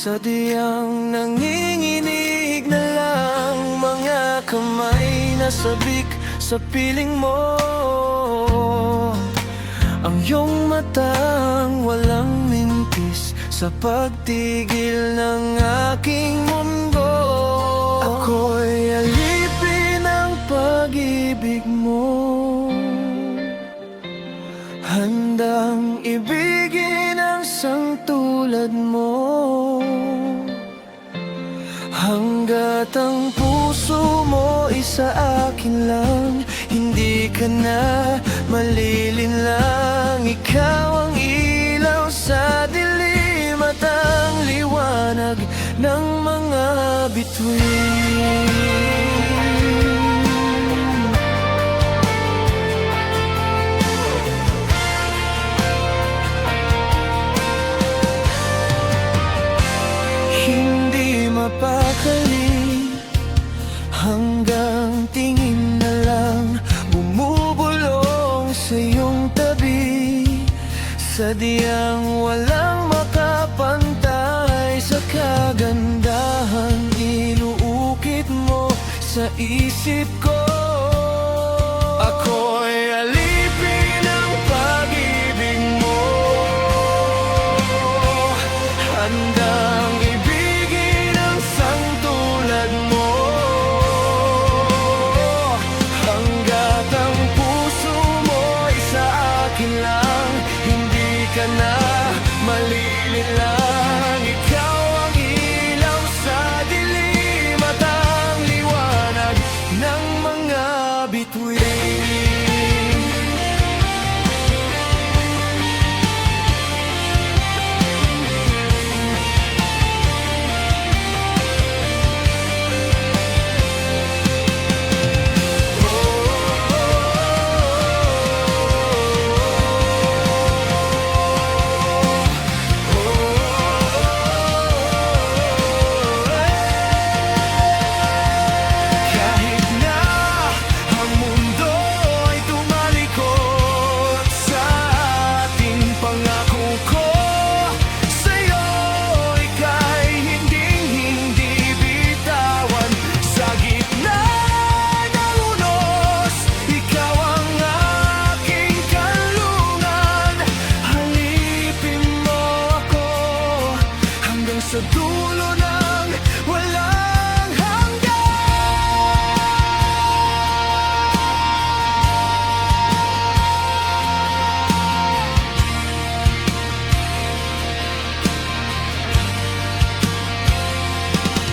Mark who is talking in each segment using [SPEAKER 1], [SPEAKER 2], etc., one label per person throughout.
[SPEAKER 1] Sadyang nanginginig na lang mga kamay na sabik sa piling mo. Ang iyong matang walang mintis sa pagtigil ng aking mundo. Ako'y alipin ng pag-ibig mo, handang ibigin ang sangtulad mo. Hanggat ang puso mo isa akin lang, hindi ka na malilinlang. Ikaw ang ilaw sa dilim at ang liwanag ng mga bituin. Hindi mapakali hanggang tingin na lang bumubulong sa iyong tabi. Sadyang walang makapantay sa kagandahan inuukit mo sa isip ko. Ako'y alipin ng pag-ibig mo, handang ibigin ang sangtulad mo. Hanggat ang puso mo ay sa akin lang, hindi ka na malilinlang. Ikaw ang ilaw sa dilim at ang liwanag ng mga bituin. Sa dulo ng walang hanggan.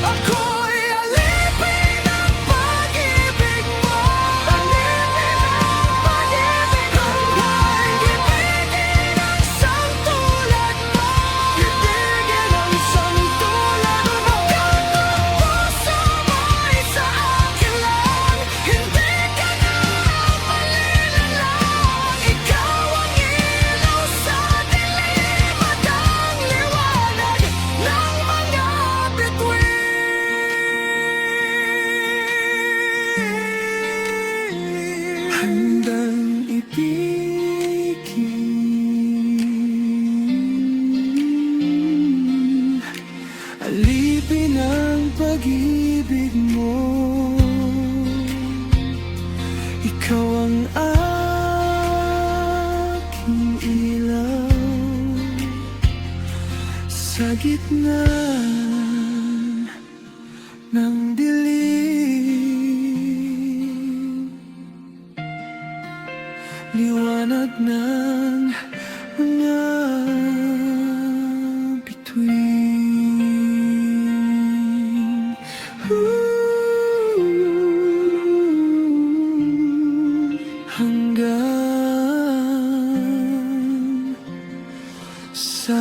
[SPEAKER 1] Ako'y alipin ng pag-ibig mo, alipin ng pag-ibig ko. Huwag ibigin ang sangtulad mo, ibigin ang sangtulad mo. Puso mo ay sa akin lang, hindi ka na malilinlang. Ikaw ang ilaw sa dilim at ang liwanag ng mga bituin. Handang ibigin, alipin ang pag-ibig mo. Ikaw ang aking ilaw sa gitna ng dilim, liwanag ng mga bituin. Hanggang sa